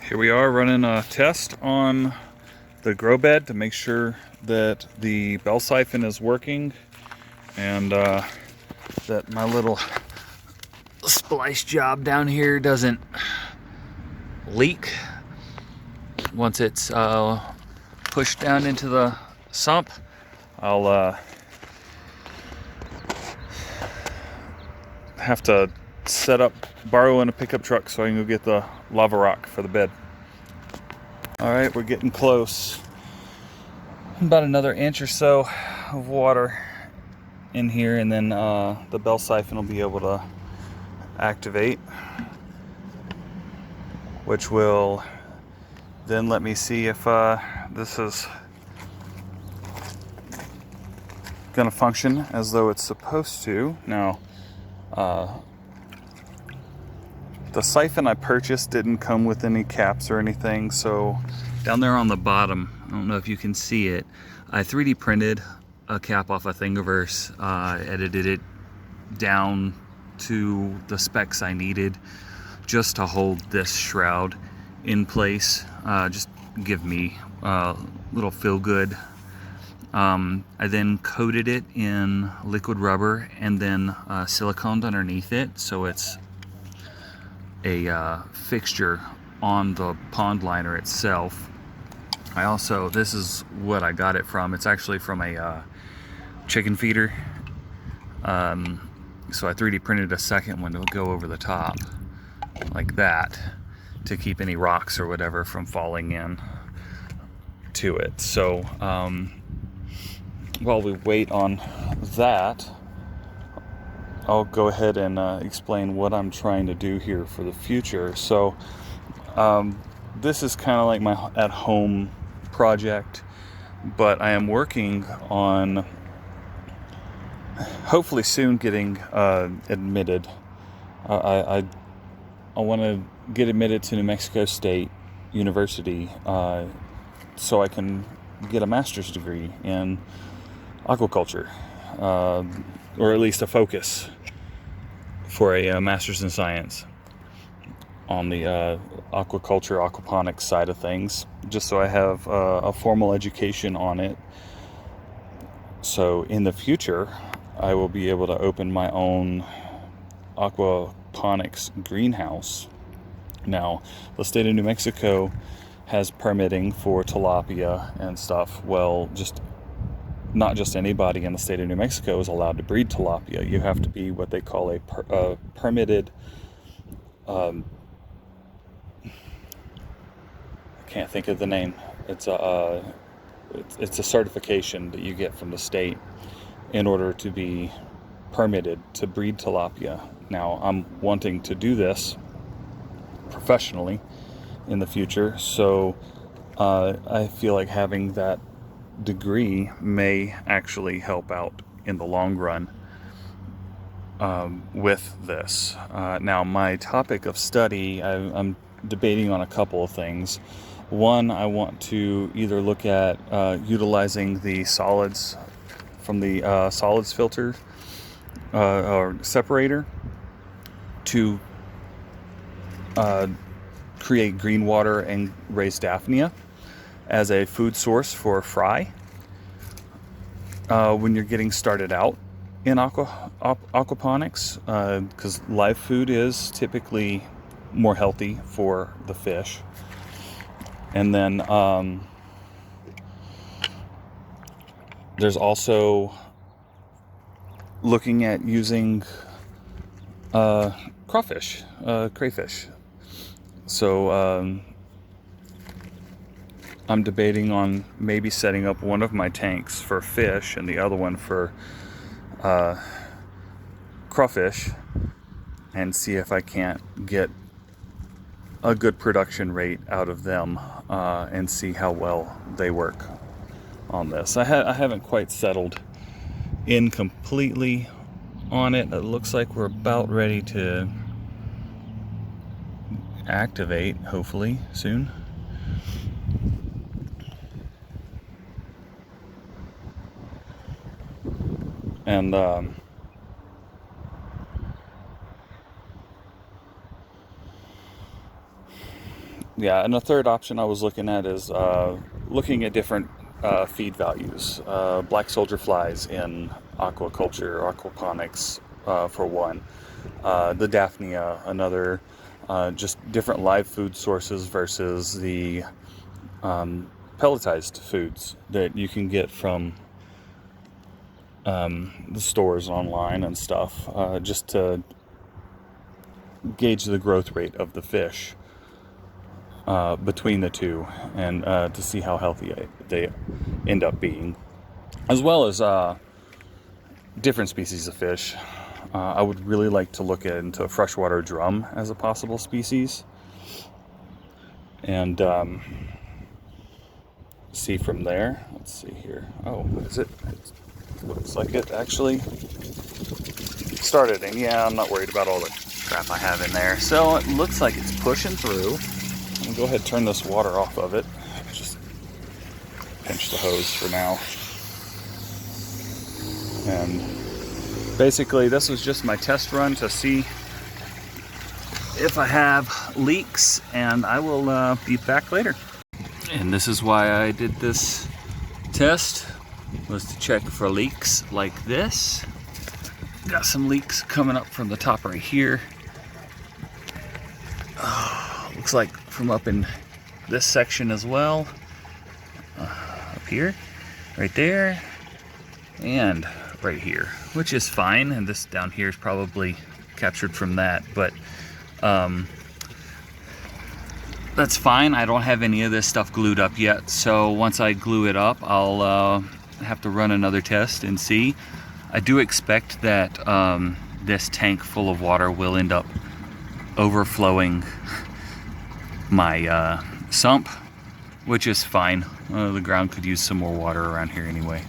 Here we are running a test on the grow bed to make sure that the bell siphon is working and that my little splice job down here doesn't leak once it's pushed down into the sump. I'll have to borrow a pickup truck so I can go get the lava rock for the bed. All right, we're getting close. About another inch or so of water in here, and then the bell siphon will be able to activate, which will then let me see if this is gonna function as though it's supposed to. Now, the siphon I purchased didn't come with any caps or anything, so down there on the bottom, I don't know if you can see it, I 3D printed a cap off of Thingiverse, edited it down to the specs I needed just to hold this shroud in place, just give me a little feel good. I then coated it in liquid rubber and then siliconed underneath it, so it's a fixture on the pond liner itself. I also, this is what I got it from. It's actually from a chicken feeder. So I 3D printed a second one to go over the top like that to keep any rocks or whatever from falling in to it. So while we wait on that, I'll go ahead and explain what I'm trying to do here for the future. So this is kind of like my at-home project, but I am working on hopefully soon getting admitted. I want to get admitted to New Mexico State University so I can get a master's degree in aquaculture, or at least a focus for a master's in science on the aquaculture, aquaponics side of things, just so I have a formal education on it. So in the future, I will be able to open my own aquaponics greenhouse. Now, the state of New Mexico has permitting for tilapia and stuff. Well, not just anybody in the state of New Mexico is allowed to breed tilapia. You have to be what they call a permitted, I can't think of the name. It's a certification that you get from the state in order to be permitted to breed tilapia. Now, I'm wanting to do this professionally in the future, so I feel like having that degree may actually help out in the long run with this. Now, my topic of study, I'm debating on a couple of things. One, I want to either look at utilizing the solids from the solids filter or separator to create green water and raise Daphnia as a food source for fry when you're getting started out in aquaponics, because live food is typically more healthy for the fish. And then there's also looking at using crayfish. So I'm debating on maybe setting up one of my tanks for fish and the other one for crawfish, and see if I can't get a good production rate out of them and see how well they work on this. I haven't quite settled in completely on it. It looks like we're about ready to activate, hopefully soon. And Yeah, and the third option I was looking at is looking at different feed values. Black soldier flies in aquaculture, aquaponics, for one. The Daphnia, another. Just different live food sources versus the pelletized foods that you can get from the stores online and stuff, just to gauge the growth rate of the fish between the two, and to see how healthy they end up being, as well as different species of fish. I would really like to look into a freshwater drum as a possible species, and see from there. Let's see here. Oh, is it? It looks like it actually started, and yeah, I'm not worried about all the crap I have in there. So it looks like it's pushing through. I'm gonna go ahead and turn this water off of it. Just pinch the hose for now. And basically this was just my test run to see if I have leaks, and I will be back later. And this is why I did this test, was to check for leaks like this. Got some leaks coming up from the top right here. Looks like from up in this section as well. Up here, right there, and right here, which is fine. And this down here is probably captured from that, but that's fine. I don't have any of this stuff glued up yet, so once I glue it up, I'll have to run another test and see. I do expect that this tank full of water will end up overflowing my sump, which is fine. The ground could use some more water around here anyway.